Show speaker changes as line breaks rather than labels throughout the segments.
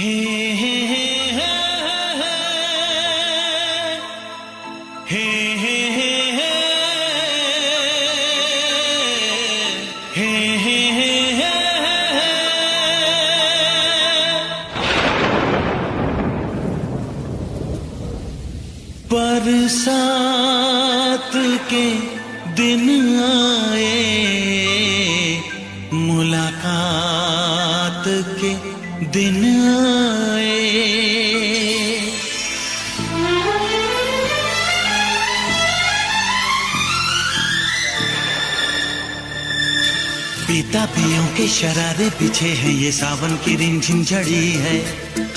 हे हे हे हे हे हे हे हे बरसात के दिन आए, मुलाकात के दिन आए। पीता पियों के शरारे पीछे हैं, ये सावन की रिमझिम झड़ी है।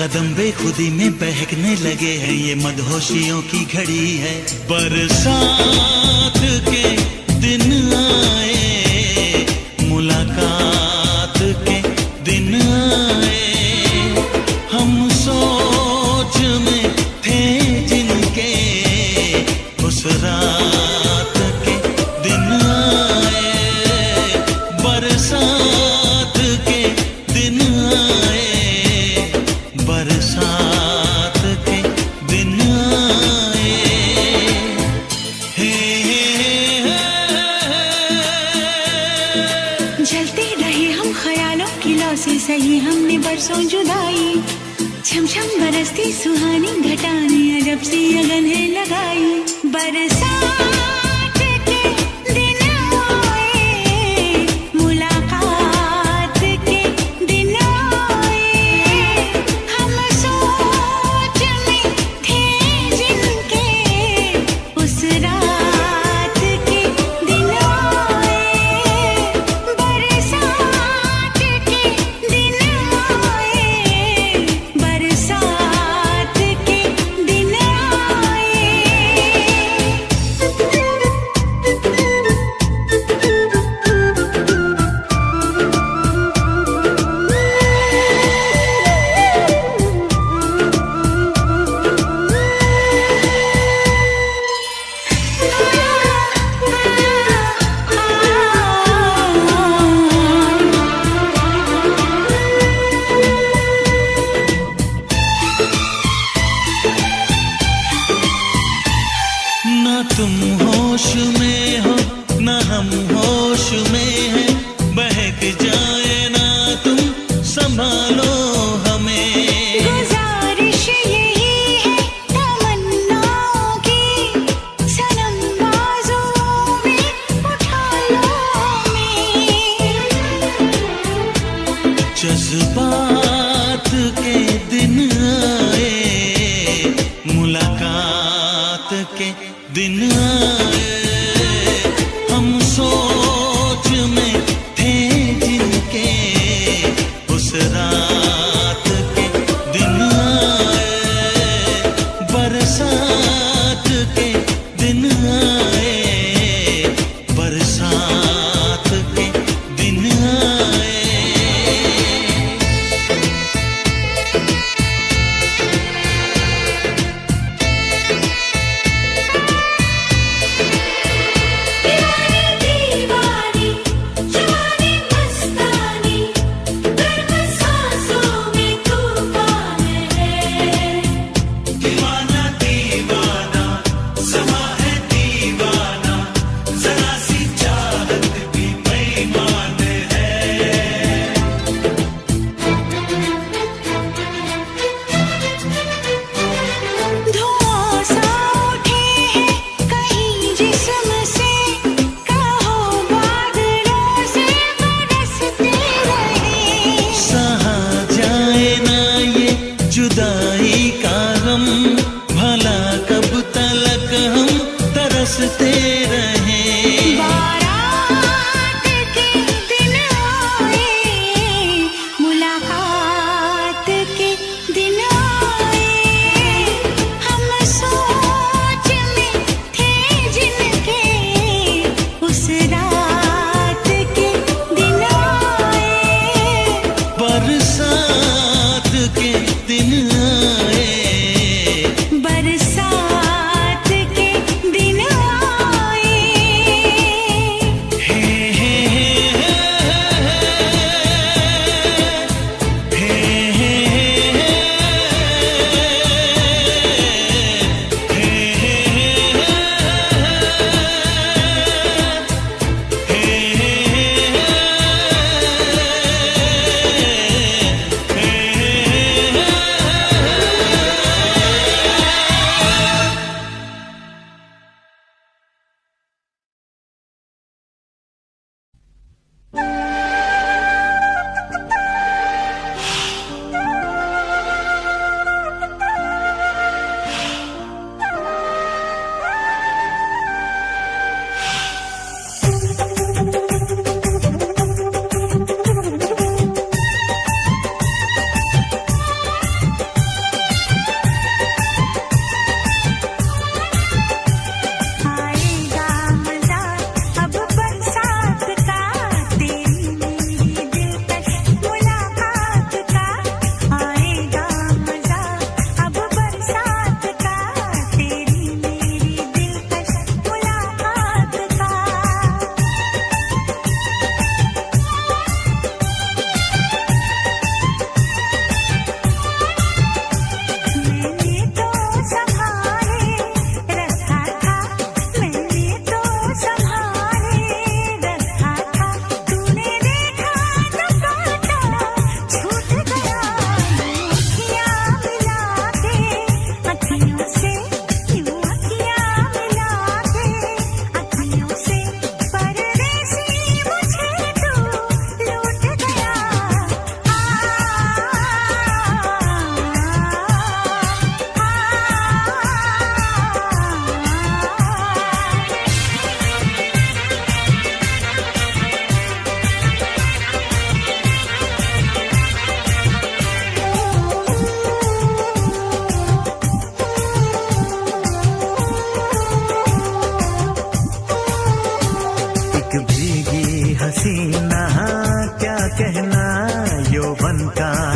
कदम बेखुदी में बहकने लगे हैं, ये मदहोशियों की घड़ी है। बरसात के दिन आए, मुलाकात के दिन आए। हम सोच में थे जिनके, उस रात के दिन आए। बरसात के दिन आए, बरसात के दिन आए। हे
जलते रहे हम ख्यालों की लौ से, सही हमने बरसों जुदाई। छम छम बरसती सुहानी घटाने, अजब सी अगन है लगाई। बरसात के दिन आए, मुलाकात के दिन आए। हम सोच में थे जिनके, उस रात के दिन आए। बरसात के दिन आए, बरसात के दिन आए।
ना तुम होश में हो, ना हम होश में हैं। बहक जाए ना तुम, संभालो हमें।
गुजारिश यही है तमन्नाओं की, सनम बाजुओं में उठा लो हमें।
जज्बात के दिन आए, मुलाकात के दिन आए। हम सोच में थे जिनके, उस रात के दिन आए। बरसात के दिन आए, बरसात के दिन आए।
दीवानी दीवानी, जवानी मस्तानी, गर्म सांस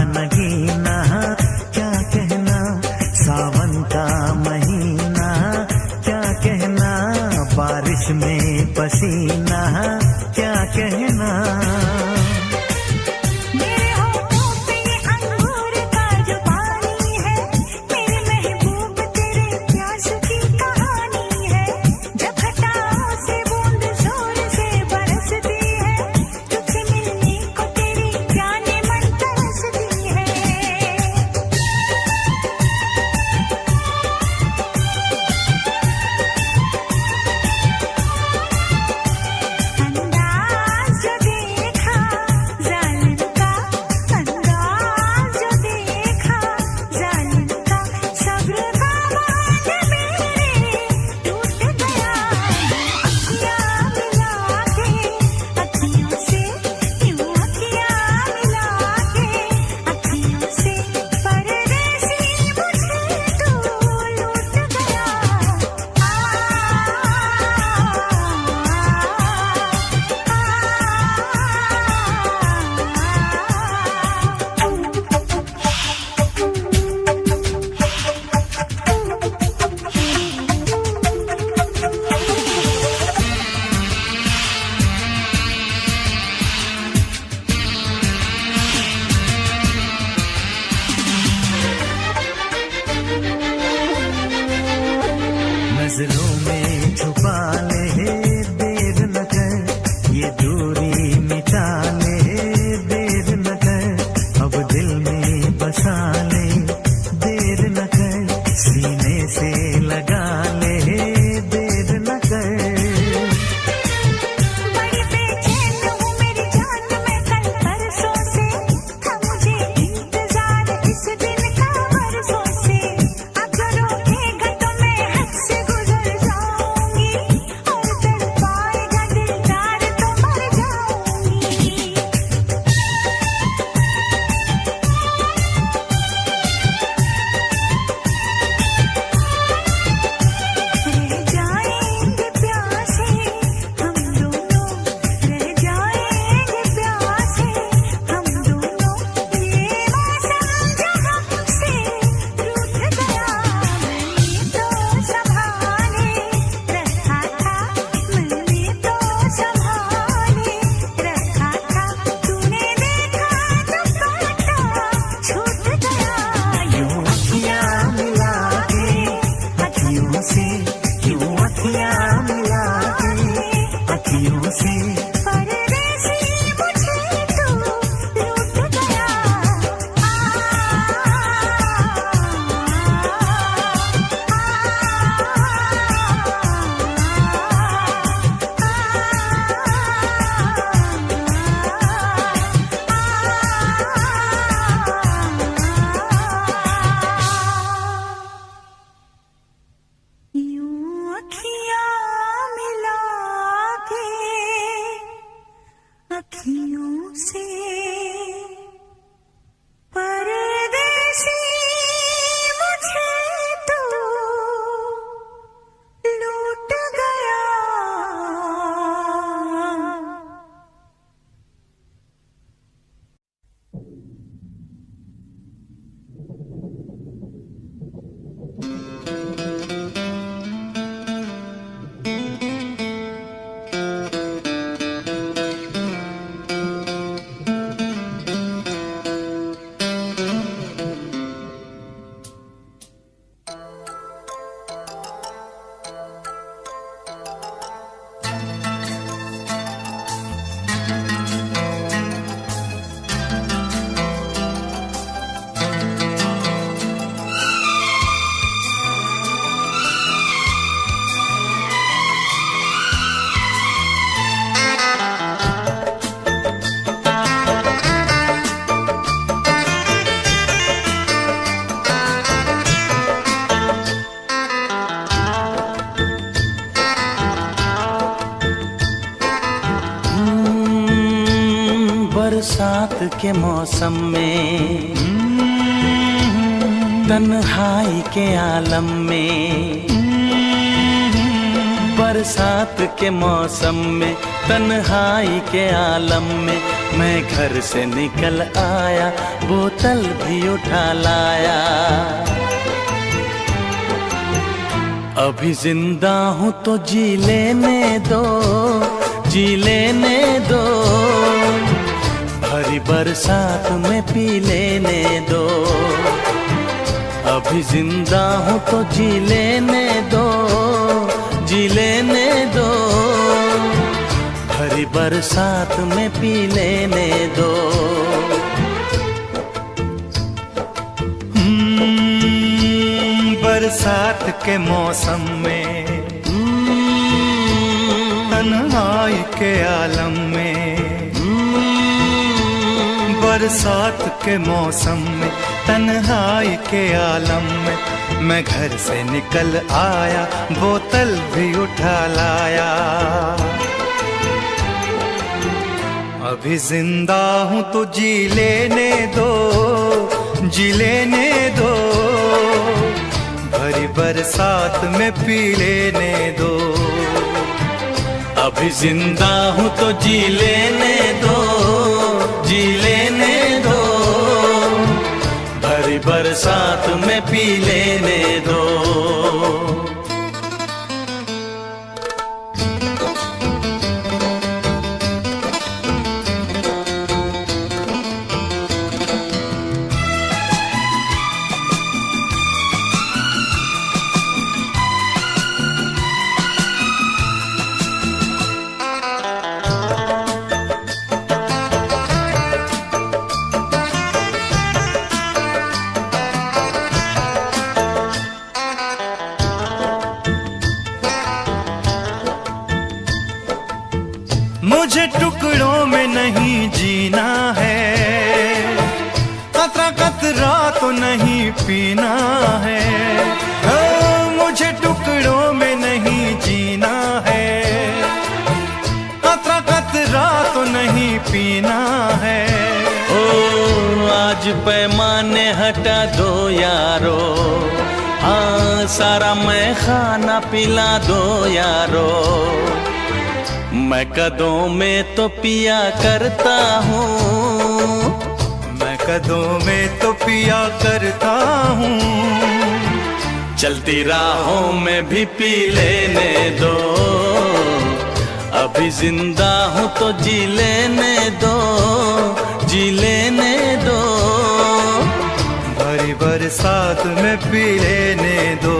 नगीना, क्या कहना सावन का महीना, क्या कहना बारिश में पसीना, क्या कहना। नजरों में छुपा ले, देर न कर, ये दूरी मिटा ले, देर न कर, अब दिल में बसा ले, देर न कर, सीने से लगा ले, देर न कर।
बड़ी बेचैन हूँ मेरी जान में कल परसों से, था मुझे इंतजार इस दिन का बरसों से। अगर रोकेगा तो मैं हद से गुजर जाऊंगी, और तड़पाएगा दिलदार तो मर जाऊंगी। रह जाएंगे प्यासे हम दोनों, रह जाएंगे प्यासे हम दोनों, ये मौसम जो हमसे रूठ गया। मैंने तो संभाले रखा था, मैंने तो संभाले रखा था, तूने देखा तो काटा छूट गया।
यूं अखियां मिला के अखियों से, यूं अखियां मिला के अखियों से,
परदेसी मुझे तू लूट गया। यूं अखियां मिला के अखियों से, परदेसी मुझे तू लूट गया।
बरसात के मौसम में, तन्हाई के आलम में, बरसात के मौसम में तन्हाई के आलम में मैं घर से निकल आया, बोतल भी उठा लाया। अभी जिंदा हूँ तो जी लेने दो, जी लेने दो, भरी बरसात में पी लेने दो। अभी जिंदा हूँ तो जी लेने दो, जी लेने दो, भरी बरसात में पी लेने दो।
बरसात के मौसम में तन्हाई के आलम में, बरसात के मौसम में तन्हाई के आलम में मैं घर से निकल आया, बोतल भी उठा लाया। अभी जिंदा हूँ तो जी लेने दो, जी लेने दो, भरी बरसात में पी लेने दो।
अभी जिंदा हूँ तो जी लेने दो, जी लेने दो, भरी बरसात में पी लेने दो।
मुझे टुकड़ों में नहीं जीना है, कतरा कतरा तो नहीं पीना है। मुझे टुकड़ों में नहीं जीना है, कतरा कतरा तो नहीं पीना है।
ओ आज पैमाने हटा दो यारो, हाँ सारा मैं खाना पिला दो यारो। मैं कदों में तो पिया करता हूँ,
मैं कदों में तो पिया करता हूँ।
चलती राहों में भी पी लेने दो। अभी जिंदा हूँ तो जी लेने दो, जी लेने दो,
भरी बरसात में पी लेने दो।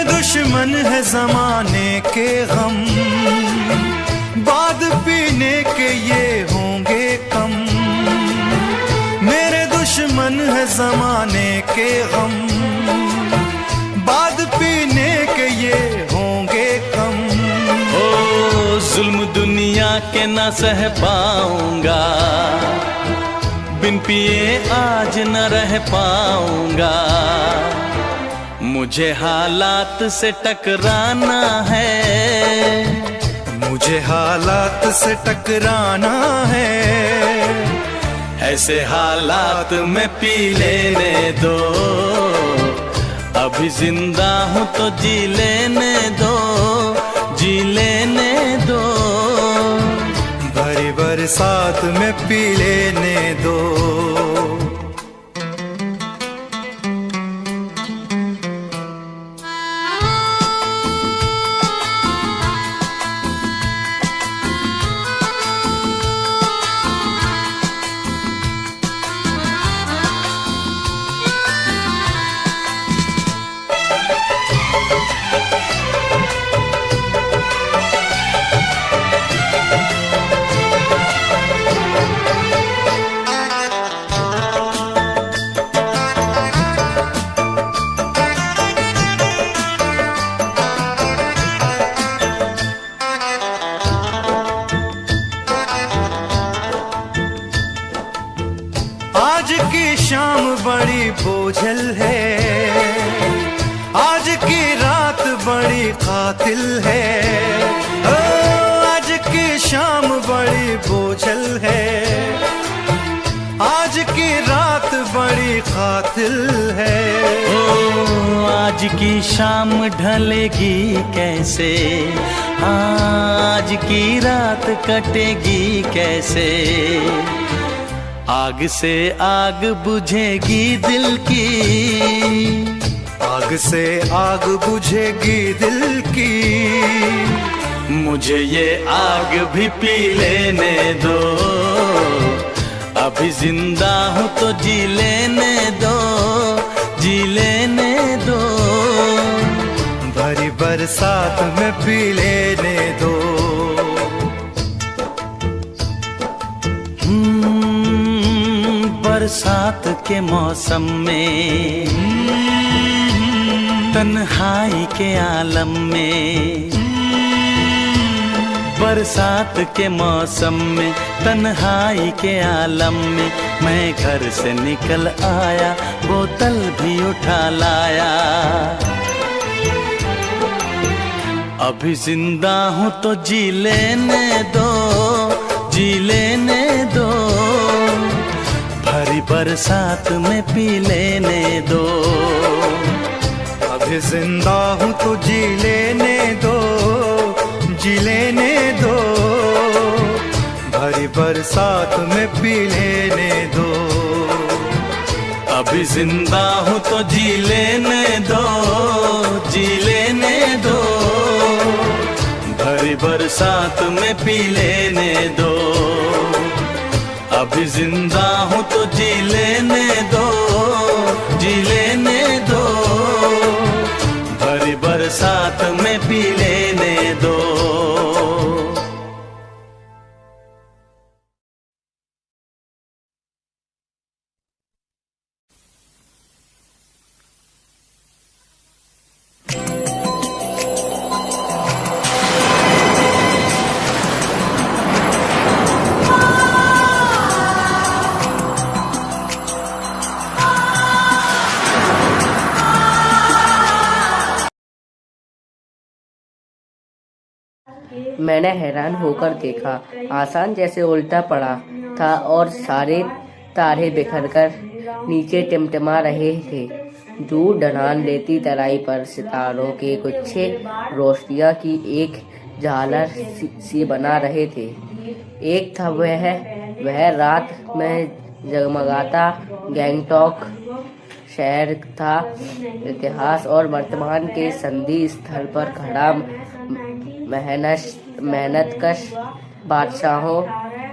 दुश्मन है जमाने के गम, बाद पीने के ये होंगे कम। मेरे दुश्मन है जमाने के गम, बाद पीने के ये होंगे कम।
ओ जुल्म दुनिया के न सह पाऊंगा, बिन पिए आज न रह पाऊंगा। मुझे हालात से टकराना है,
मुझे हालात से टकराना है।
ऐसे हालात में पी लेने दो। अभी जिंदा हूँ तो जी लेने दो, जी लेने दो,
भरी बरसात में पी लेने दो। कातिल है। ओ आज की शाम बड़ी बोझल है, आज की रात बड़ी कातिल है।
ओ आज की शाम ढलेगी कैसे, आज की रात कटेगी कैसे। आग से आग बुझेगी दिल की,
आग से आग बुझेगी दिल की।
मुझे ये आग भी पी लेने दो, अभी जिंदा हूँ तो जी लेने दो, जी लेने दो।
भरी बरसात में पी लेने दो।
बरसात के मौसम में, तन्हाई के आलम में, बरसात के मौसम में, तन्हाई के आलम में, मैं घर से निकल आया, बोतल भी उठा लाया। अभी जिंदा हूँ तो जी लेने दो, जी लेने दो। भरी बरसात में पी लेने दो।
अभी जिंदा हूँ तो जी लेने दो, जी लेने दो। भरी बरसात में पी लेने दो।
अभी जिंदा हूँ तो जी लेने दो, जी लेने दो। भरी बरसात में पी लेने दो। अभी जिंदा हूँ तो जी लेने दो, जी लेने दो। भरी बरसात में पी लेने दो।
मैंने हैरान होकर देखा, आसमान जैसे उल्टा पड़ा था और सारे तारे बिखरकर नीचे टिमटिमा रहे थे। दूर ढलान लेती तराई पर सितारों के गुच्छे रोशनियां की एक झालर सी बना रहे थे। एक था वह रात में जगमगाता गैंगटॉक शहर था। इतिहास और वर्तमान के संधि स्थल पर खड़ा मेहनतकश बादशाहों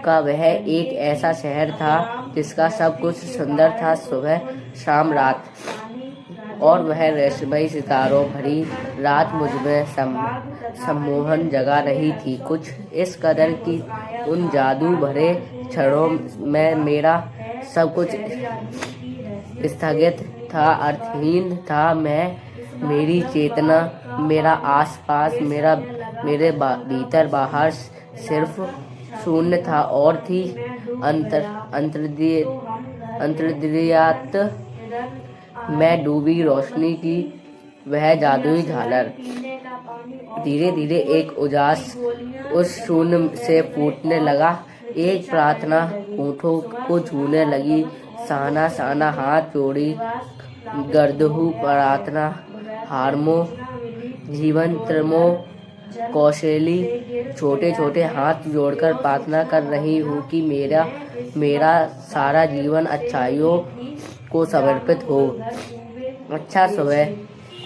का वह एक ऐसा शहर था जिसका सब कुछ सुंदर था, सुबह शाम रात। और वह रहस्यमयी सितारों भरी रात मुझमें सम्मोहन जगा रही थी। कुछ इस कदर की उन जादू भरे क्षणों में मेरा सब कुछ स्थगित था, अर्थहीन था। मेरी चेतना, मेरा आसपास, मेरे भीतर बाहर सिर्फ शून्य था और थी अंतर्दृष्टियात में डूबी रोशनी की वह जादुई झालर। धीरे धीरे एक उजास उस शून्य से फूटने लगा। एक प्रार्थना होठों को छूने लगी। साना साना हाथ जोड़ी गर्दहू प्रार्थना हारमो जीवन त्रमो कौशली छोटे छोटे हाथ जोड़कर प्रार्थना कर रही हूँ कि मेरा सारा जीवन अच्छाइयों को समर्पित हो। अच्छा सुबह,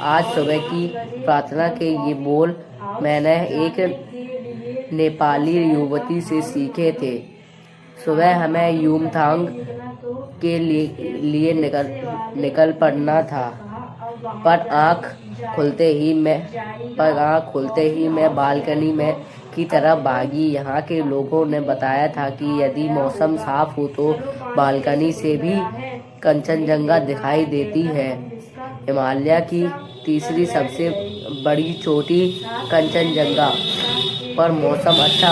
आज सुबह की प्रार्थना के ये बोल मैंने एक नेपाली युवती से सीखे थे। सुबह हमें युमथांग के लिए निकल पड़ना था, पर आँख खुलते ही मैं बालकनी में की तरफ भागी। यहाँ के लोगों ने बताया था कि यदि मौसम साफ हो तो बालकनी से भी कंचनजंगा दिखाई देती है। हिमालय की तीसरी सबसे बड़ी चोटी कंचनजंगा पर मौसम अच्छा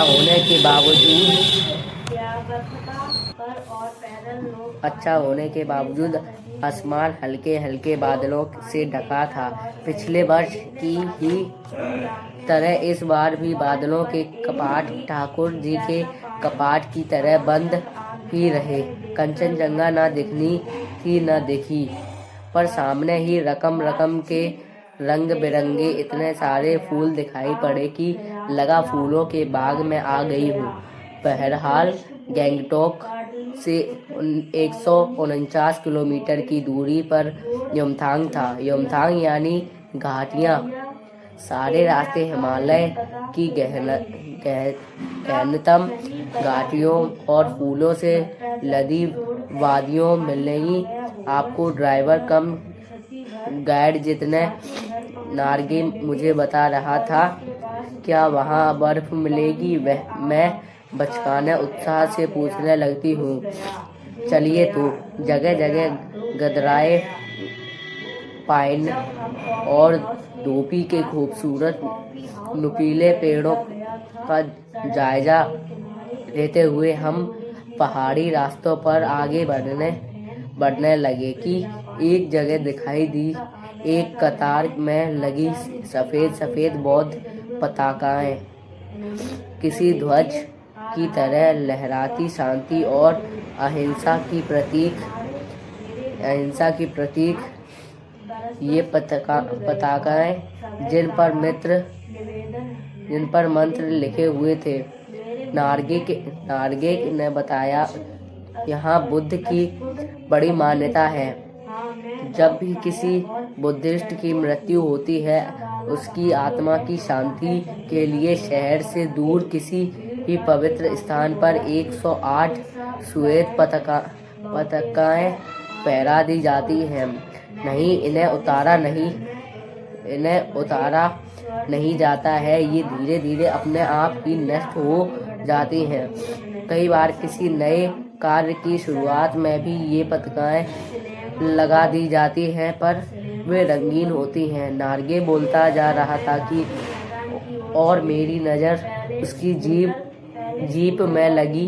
होने के बावजूद आसमान हल्के हल्के बादलों से ढका था। पिछले वर्ष की ही तरह इस बार भी बादलों के कपाट ठाकुर जी के कपाट की तरह बंद ही रहे। कंचनजंगा न दिखनी थी न दिखी, पर सामने ही रकम रकम के रंग बिरंगे इतने सारे फूल दिखाई पड़े कि लगा फूलों के बाग में आ गई हूँ। बहरहाल गैंगटॉक से 149 किलोमीटर की दूरी पर युमथांग था। युमथांग यानी घाटियाँ। सारे रास्ते हिमालय की गहनतम घाटियों और फूलों से लदी वादियों मिलेंगी आपको। ड्राइवर कम गाइड जितने नार्गे मुझे बता रहा था क्या वहाँ बर्फ मिलेगी। वह मैं बचकाने उत्साह से पूछने लगती हूँ, चलिए तो। जगह जगह गदराए पाइन और धोपी के खूबसूरत नुकीले पेड़ों का जायजा लेते हुए हम पहाड़ी रास्तों पर आगे बढ़ने लगे कि एक जगह दिखाई दी एक कतार में लगी सफेद सफेद बौद्ध पताकाएं किसी ध्वज की तरह लहराती, शांति और अहिंसा की प्रतीक ये पताकाएं जिन पर मंत्र लिखे हुए थे। नार्गे ने बताया, यहाँ बुद्ध की बड़ी मान्यता है। जब भी किसी बुद्धिस्ट की मृत्यु होती है, उसकी आत्मा की शांति के लिए शहर से दूर किसी भी पवित्र स्थान पर 108 श्वेत पताकाएं फहरा दी जाती हैं। नहीं, इन्हें उतारा नहीं जाता है। ये धीरे धीरे अपने आप ही नष्ट हो जाती हैं। कई बार किसी नए कार्य की शुरुआत में भी ये पताकाएं लगा दी जाती हैं, पर वे रंगीन होती हैं। नार्गे बोलता जा रहा था कि और मेरी नज़र उसकी जीप में लगी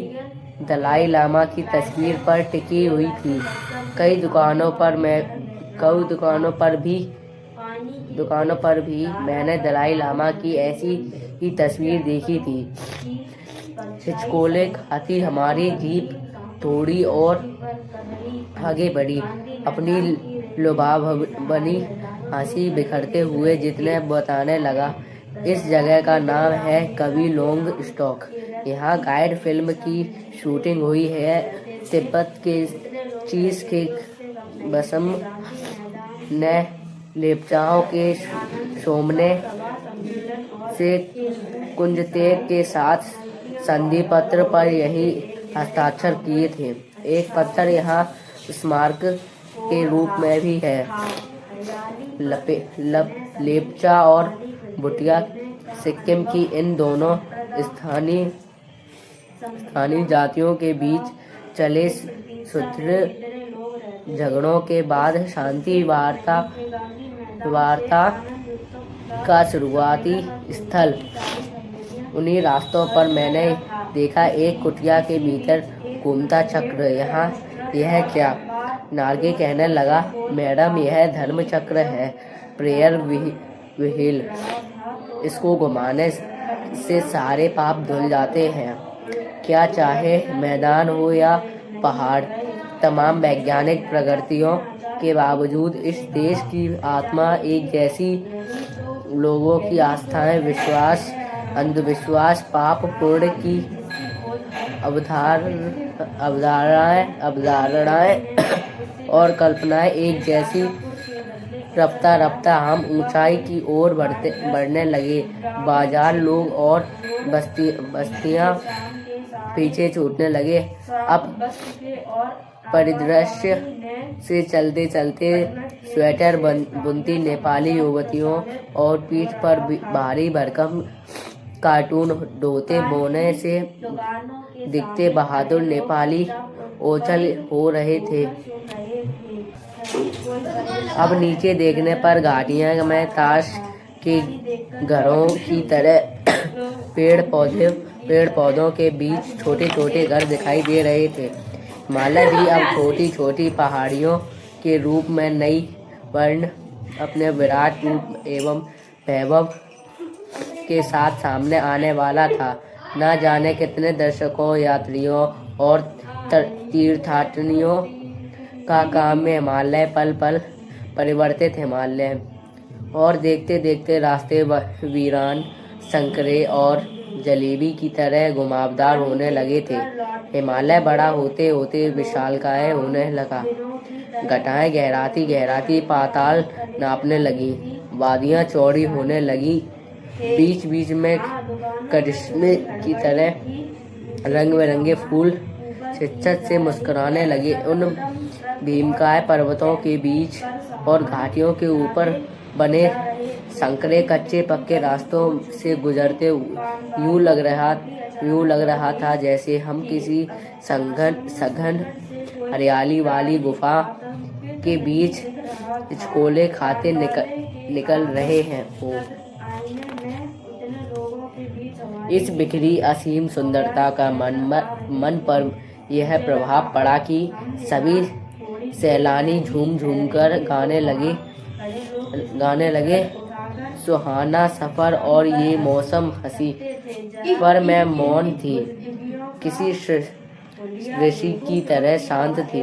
दलाई लामा की तस्वीर पर टिकी हुई थी। कई दुकानों पर भी मैंने दलाई लामा की ऐसी ही तस्वीर देखी थी। हिचकोले खाती हमारी जीप थोड़ी और आगे बढ़ी, अपनी लुभावनी हंसी बिखरते हुए जितने बताने लगा। इस जगह का नाम है कविलोंग स्टॉक। यहाँ गाइड फिल्म की शूटिंग हुई है। तिब्बत के चीज के बसम ने लेप्चाओं के सोमने से कुंजतेग के साथ संधि पत्र पर यही हस्ताक्षर किए थे। एक पत्थर यहाँ स्मारक के रूप में भी है। लेप्चा और भूटिया सिक्किम की इन दोनों स्थानीय जातियों के बीच चले सुदृढ़ झगड़ों के बाद शांति वार्ता का शुरुआती स्थल। उन्हीं रास्तों पर मैंने देखा एक कुटिया के भीतर घूमता चक्र। यह क्या? नार्गे कहने लगा, मैडम यह धर्म चक्र है, प्रेयर व्हील। इसको घुमाने से सारे पाप धुल जाते हैं। क्या चाहे मैदान हो या पहाड़, तमाम वैज्ञानिक प्रगतियों के बावजूद इस देश की आत्मा एक जैसी। लोगों की आस्थाएं, विश्वास, अंधविश्वास, पाप पुण्य की अवधारणाएं और कल्पनाएं एक जैसी। रफ्ता रफ्ता हम ऊंचाई की ओर बढ़ने लगे। बाजार, लोग और बस्तियां पीछे छूटने लगे। अब परिदृश्य से चलते चलते स्वेटर बुनती नेपाली युवतियों और पीठ पर भारी भरकम कार्टून ढोते बोने से दिखते बहादुर नेपाली ओझल हो रहे थे। अब नीचे देखने पर घाटियां में ताश के घरों की तरह पेड़ पौधों के बीच छोटे छोटे घर दिखाई दे रहे थे। हिमालय भी अब छोटी छोटी पहाड़ियों के रूप में नई वर्ण अपने विराट रूप एवं वैभव के साथ सामने आने वाला था। न जाने कितने दर्शकों, यात्रियों और तीर्थयात्रियों का काम में हिमालय पल पल परिवर्तित हिमालय और देखते देखते रास्ते वीरान, संकरे और जलेबी की तरह घुमावदार होने लगे थे। हिमालय बड़ा होते होते विशालकाय होने लगा। घटाएं गहराती गहराती पाताल नापने लगी। वादियां चौड़ी होने लगी। बीच बीच में करिश्मे की तरह रंग बिरंगे फूल शिद्दत से मुस्कुराने लगे। उन भीमकाय पर्वतों के बीच और घाटियों के ऊपर बने संकरे कच्चे पक्के रास्तों से गुजरते यूं लग रहा था जैसे हम किसी सघन हरियाली वाली गुफा के बीच हिचकोले खाते निकल रहे हैं। इस बिखरी असीम सुंदरता का मन पर यह प्रभाव पड़ा कि सभी सैलानी झूम झूम कर गाने लगे सुहाना सफर और ये मौसम हंसी। पर मैं मौन थी, किसी ऋषि की तरह शांत थी।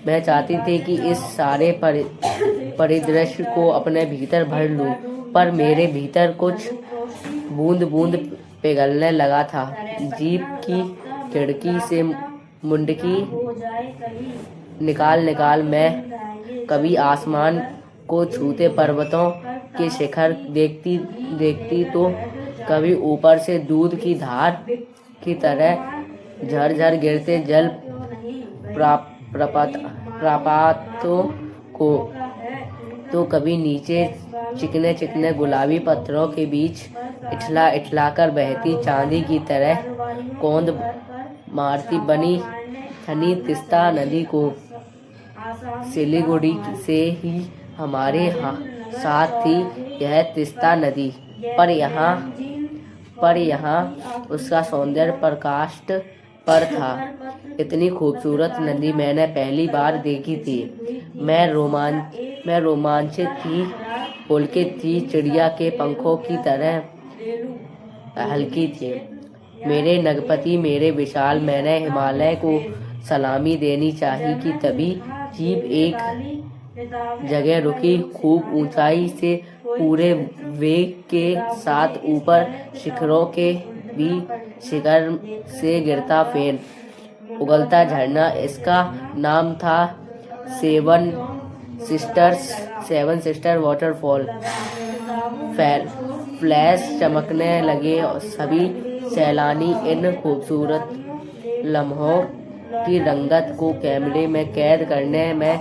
मैं चाहती थी कि इस सारे परिदृश्य को अपने भीतर भर लूं, पर मेरे भीतर कुछ बूंद बूंद पिघलने लगा था। जीप की खिड़की से मुंडकी निकाल मैं कभी आसमान को छूते पर्वतों के शिखर देखती तो कभी ऊपर से दूध की धार की तरह झरझर गिरते जल प्रपातों को, तो कभी नीचे चिकने चिकने गुलाबी पत्थरों के बीच इठला कर बहती चांदी की तरह कौंद मारती बनी थनी तिस्ता नदी को। सिलीगुड़ी से ही हमारे साथ थी यह तिस्ता नदी, पर यहाँ उसका सौंदर्य पराकाष्ठा पर था। इतनी खूबसूरत नदी मैंने पहली बार देखी थी। मैं रोमांचित थी, पुलकित थी, चिड़िया के पंखों की तरह हल्की थी। मेरे नगपति, मेरे विशाल, मैंने हिमालय को सलामी देनी चाहिए कि तभी जीप एक जगह रुकी। खूब ऊंचाई से पूरे वेग के साथ ऊपर शिखरों के भी शिखर से गिरता फेन उगलता झरना। इसका नाम था सेवन सिस्टर वाटरफॉल। फ्लैश चमकने लगे और सभी सैलानी इन खूबसूरत लम्हों की रंगत को कैमरे में कैद करने में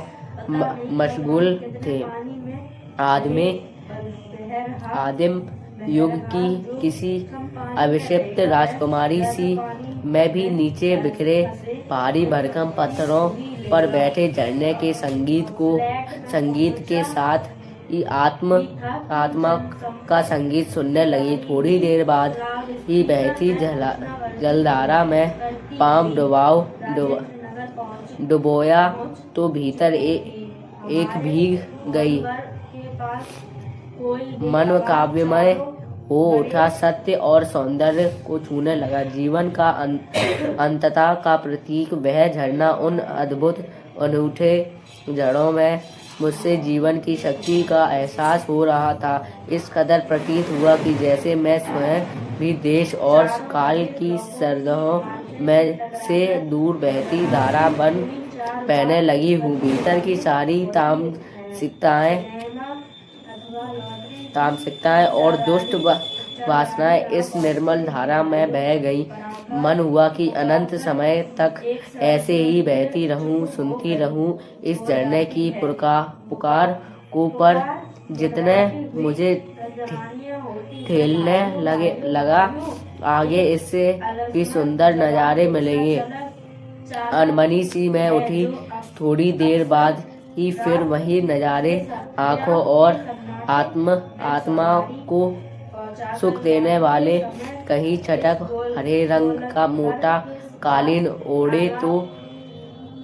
मशगूल थे। आदिम युग की किसी अविक्षिप्त राजकुमारी सी मैं भी नीचे बिखरे भारी भरकम पत्थरों पर बैठे झरने के संगीत के साथ ही आत्मा का संगीत सुनने लगी। थोड़ी देर बाद ही बहती जलधारा में पांव डुबोया तो भीतर एक भीग गई। मन काव्यमय हो उठा। सत्य और सौंदर्य को छूने लगा। जीवन का अंतता का प्रतीक वह झरना उन अद्भुत अनूठे जड़ों में मुझसे जीवन की शक्ति का एहसास हो रहा था। इस कदर प्रतीत हुआ कि जैसे मैं स्वयं भी देश और काल की सरहदों में से दूर बहती धारा बन बहने लगी हूँ। भीतर की सारी तामसिकताएं और दुष्ट वासनाएं इस निर्मल धारा में बह गई। मन हुआ कि अनंत समय तक ऐसे ही बहती रहूं, सुनती रहूं इस झरने की पुकार को। पर जितने मुझे ठेलने लगा आगे इससे भी सुंदर नज़ारे मिलेंगे। अनमनी सी मैं उठी। थोड़ी देर बाद ही फिर वही नज़ारे आंखों और आत्मा को सुख देने वाले। कहीं चटक हरे रंग का मोटा कालीन ओढ़े तो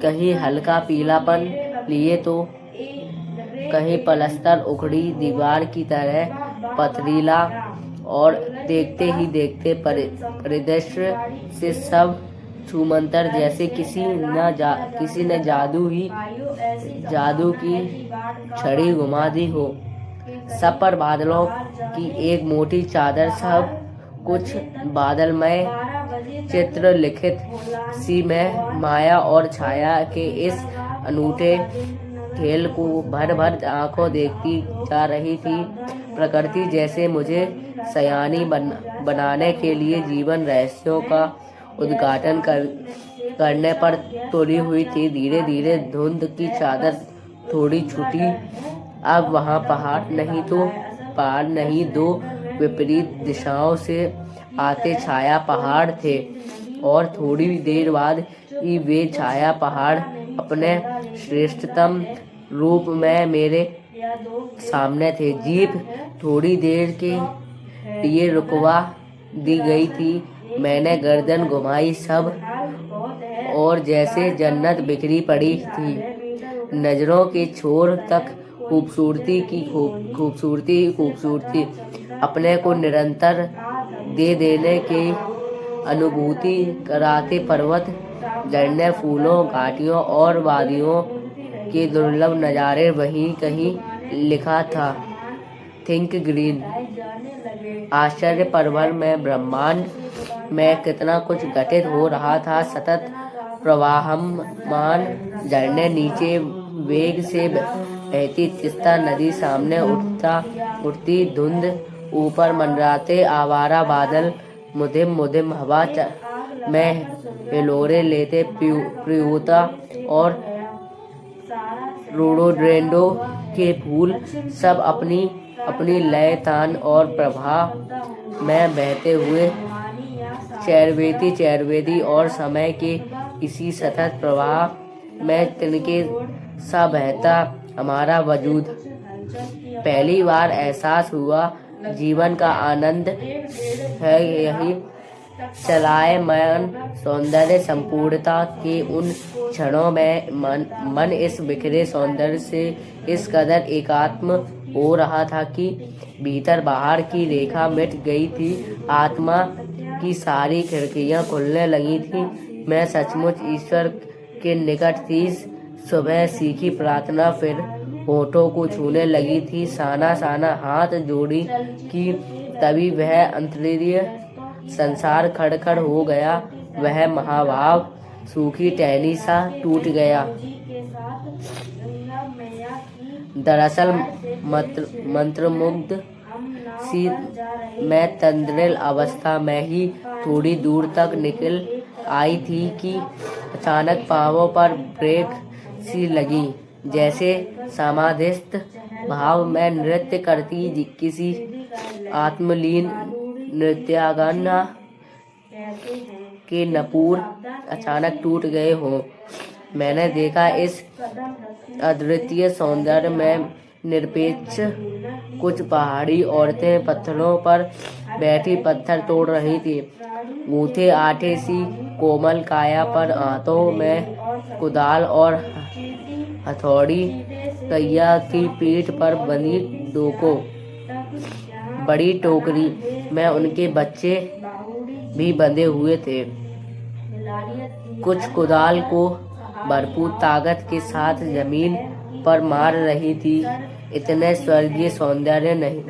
कहीं हल्का पीलापन लिए तो कहीं पलस्तर उखड़ी दीवार की तरह पथरीला, और देखते ही देखते परिदृश्य से सब छूमंतर, जैसे किसी ने जादू की छड़ी घुमा दी हो। सब पर बादलों की एक मोटी चादर, सब कुछ बादलमय चित्र लिखित सी। मैं माया और छाया के इस अनूठे खेल को भर भर आंखों देखती जा रही थी। प्रकृति जैसे मुझे सयानी बनाने के लिए जीवन रहस्यों का उद्घाटन करने पर तुली हुई थी। धीरे धीरे धुंध की चादर थोड़ी छूटी। अब वहाँ पहाड़ नहीं, दो विपरीत दिशाओं से आते छाया पहाड़ थे, और थोड़ी देर बाद ही वे छाया पहाड़ अपने श्रेष्ठतम रूप में मेरे सामने थे। जीप थोड़ी देर के लिए रुकवा दी गई थी। मैंने गर्दन घुमाई, सब और जैसे जन्नत बिखरी पड़ी थी। नजरों के छोर तक खूबसूरती अपने को निरंतर दे देने की अनुभूति कराते पर्वत, झरने, फूलों, घाटियों और वादियों के दुर्लभ नज़ारे। वहीं कहीं लिखा था थिंक ग्रीन। आश्चर्य परवल में ब्रह्मांड में कितना कुछ घटित हो रहा था। सतत प्रवाहमान झरने, नीचे वेग से बहती तीस्ता नदी, सामने उठती धुंध, ऊपर मंडराते आवारा बादल, मुदिम हवा में हिलोरे लेते प्रियोता और रोडोड्रेंडो के फूल, सब अपनी लय, तान और प्रवाह में बहते हुए चैरवेदी और समय के इसी सतत प्रवाह में तिनके सा बहता हमारा वजूद। पहली बार एहसास हुआ जीवन का आनंद है यही चलायमान सौंदर्य, संपूर्णता के उन क्षणों में मन इस बिखरे सौंदर्य से इस कदर एकात्म हो रहा था कि भीतर बाहर की रेखा मिट गई थी। आत्मा की सारी खिड़कियां खुलने लगी थी। मैं सचमुच ईश्वर के निकट थी। सुबह सीखी प्रार्थना फिर होठों को छूने लगी थी। साना हाथ जोड़ी कि तभी वह अंतरीय संसार खड़खड़ हो गया। वह महाभाव सूखी टहनी सा टूट गया। दरअसल मंत्रमुग्ध सी मैं तंद्रिल अवस्था में ही थोड़ी दूर तक निकल आई थी कि अचानक पांवों पर ब्रेक सी लगी, जैसे समाधिस्थ भाव में नृत्य करती किसी आत्मलीन नृत्यांगना के नपुर अचानक टूट गए हों। मैंने देखा इस अद्वितीय सौंदर्य में निरपेक्ष कुछ पहाड़ी औरतें पत्थरों पर बैठी पत्थर तोड़ रही थी। गूंथे आटे सी कोमल काया पर हाथों में कुदाल और हथौड़ी, कैया की पीठ पर बंधी डोको, बड़ी टोकरी में उनके बच्चे भी बंधे हुए थे। कुछ कुदाल को भरपूर ताकत के साथ जमीन पर मार रही थी। इतने स्वर्गीय सौंदर्य नहीं,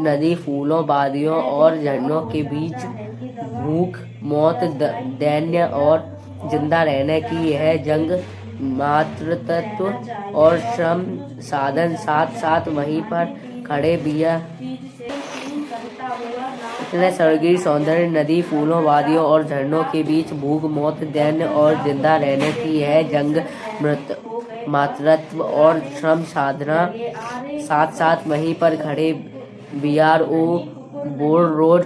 नदी, फूलों, वादियों और झरनों के बीच भूख, मौत, दैन्य और जिंदा रहने की यह जंग, मातृत्व और श्रम साधन साथ साथ वहीं पर खड़े बिया। इतने स्वर्गीय सौंदर्य, नदी, फूलों, वादियों और झरनों के बीच भूख, मौत, दैन्य और जिंदा रहने की यह जंग, मातृत्व और श्रम साधना साथ साथ वहीं पर खड़े BRO बोर्ड रोड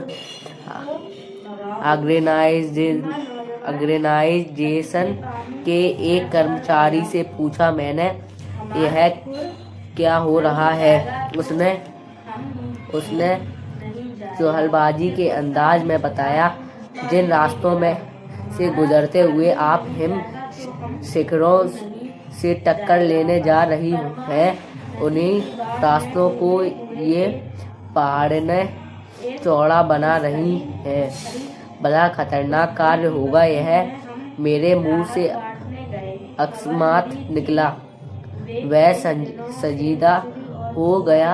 ऑर्गेनाइजेशन के एक कर्मचारी से पूछा मैंने, यह क्या हो रहा है? उसने चुहलबाजी के अंदाज में बताया, जिन रास्तों में से गुजरते हुए आप हिम शिखरों से टक्कर लेने जा रही हैं, उन्हीं रास्तों को ये पहाड़ें चौड़ा बना रही हैं। बड़ा खतरनाक कार्य होगा यह, मेरे मुंह से अकस्मात निकला। वह संजीदा हो गया,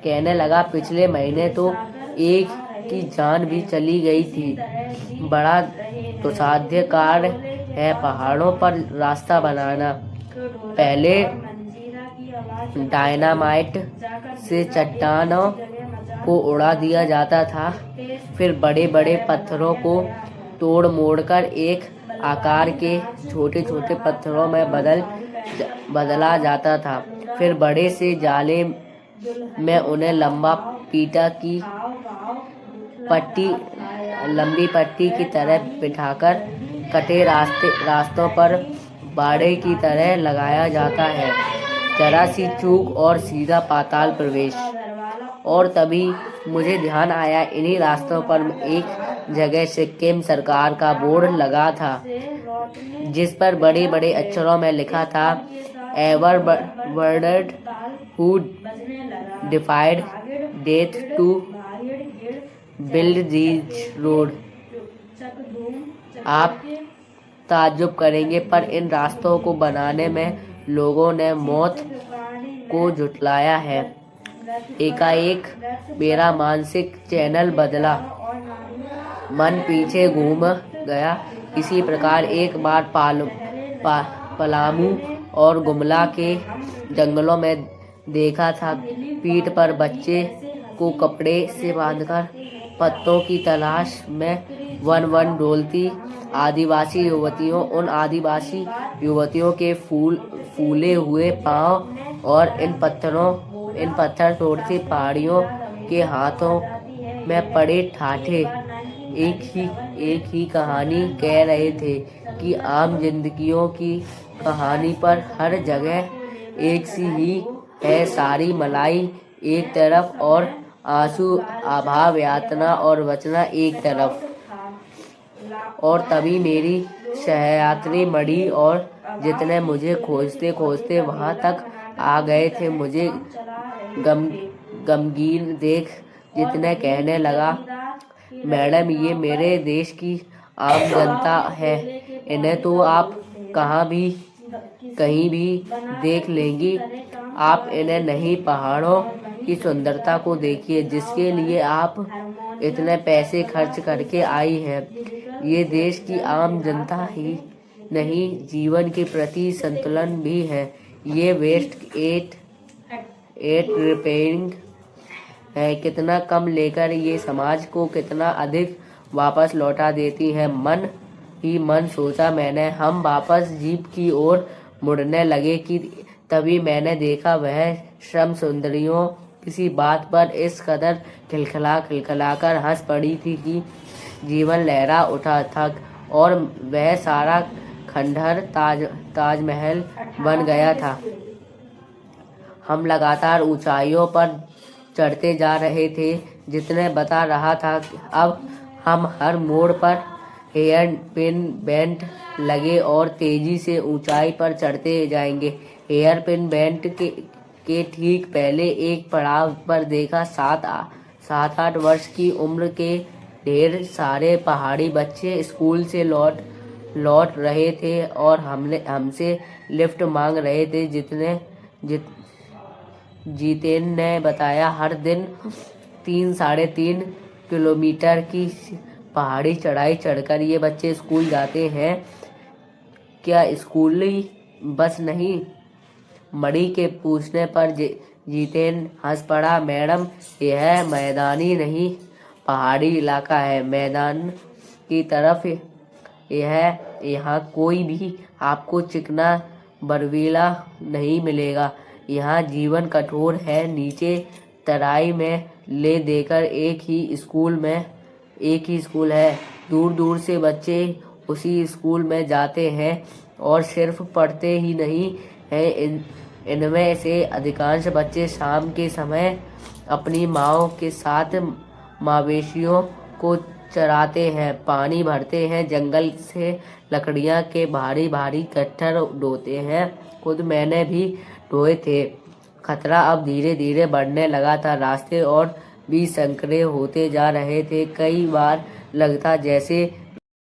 कहने लगा, पिछले महीने तो एक की जान भी चली गई थी। बड़ा दुस्साध्य कार्य है पहाड़ों पर रास्ता बनाना। पहले डायनामाइट से चट्टानों को उड़ा दिया जाता था, फिर बड़े बड़े पत्थरों को तोड़ मोड़कर एक आकार के छोटे छोटे पत्थरों में बदला जाता था। फिर बड़े से जाले में उन्हें लंबी पट्टी की तरह बिठाकर कटे रास्तों पर बाड़े की तरह लगाया जाता है। जरा सी चूक और सीधा पाताल प्रवेश। और तभी मुझे ध्यान आया, इन्हीं रास्तों पर एक जगह सिक्किम सरकार का बोर्ड लगा था, जिस पर बड़े बड़े अक्षरों में लिखा था, ever worded who defied death to build this road. आप ताज्जुब करेंगे, पर इन रास्तों को बनाने में लोगों ने मौत को झुठलाया है। एकाएक मेरा मानसिक चैनल बदला, मन पीछे घूम गया। इसी प्रकार एक बार पलामू और गुमला के जंगलों में देखा था। पीठ पर बच्चे को कपड़े से बांधकर पत्तों की तलाश में वन डोलती आदिवासी युवतियों, उन आदिवासी युवतियों के फूले हुए पांव और इन पत्थर तोड़ती पहाड़ियों के हाथों में पड़े ठाठे एक ही कहानी कह रहे थे कि आम जिंदगियों की कहानी पर हर जगह एक सी ही है। सारी मलाई एक तरफ और आंसू, अभाव, यातना और बचना एक तरफ। और तभी मेरी सहयात्री मड़ी और जितने मुझे खोजते खोजते वहां तक आ गए थे, मुझे गमगीन देख जितने कहने लगा, मैडम, ये मेरे देश की आम जनता है, इन्हें तो आप कहीं भी देख लेंगी। आप इन्हें नहीं, पहाड़ों की सुंदरता को देखिए, जिसके लिए आप इतने पैसे खर्च करके आई हैं। ये देश की आम जनता ही नहीं, जीवन के प्रति संतुलन भी है। ये वेस्ट एट रिपेयरिंग है, कितना कम लेकर ये समाज को कितना अधिक वापस लौटा देती है। मन ही मन सोचा मैंने। हम वापस जीप की ओर मुड़ने लगे कि तभी मैंने देखा, वह श्रम सुंदरियों किसी बात पर इस कदर खिलखिला कर हंस पड़ी थी कि जीवन लहरा उठा था और वह सारा खंडहर ताजमहल बन गया था। हम लगातार ऊंचाइयों पर चढ़ते जा रहे थे। जितने बता रहा था, अब हम हर मोड़ पर हेयर पिन बेंट लगे और तेजी से ऊंचाई पर चढ़ते जाएंगे। हेयर पिन बेंट के ठीक पहले एक पड़ाव पर देखा, 7-8 वर्ष की उम्र के ढेर सारे पहाड़ी बच्चे स्कूल से लौट रहे थे और हमसे लिफ्ट मांग रहे थे। जीतेन ने बताया, हर दिन 3-3.5 किलोमीटर की पहाड़ी चढ़ाई चढ़कर ये बच्चे स्कूल जाते हैं। क्या स्कूली बस नहीं? मड़ी के पूछने पर जीतेन हंस पड़ा, मैडम, यह मैदानी नहीं पहाड़ी इलाका है। मैदान की तरफ यहाँ कोई भी आपको चिकना बर्फीला नहीं मिलेगा। यहाँ जीवन कठोर है। नीचे तराई में ले देकर एक ही स्कूल है। दूर दूर से बच्चे उसी स्कूल में जाते हैं और सिर्फ पढ़ते ही नहीं हैं। इनमें से अधिकांश बच्चे शाम के समय अपनी माँओं के साथ मवेशियों को चराते हैं, पानी भरते हैं, जंगल से लकड़ियाँ के भारी भारी गट्ठर ढोते हैं। खुद मैंने भी ढोए थे। खतरा अब धीरे धीरे बढ़ने लगा था। रास्ते और भी संकरे होते जा रहे थे। कई बार लगता जैसे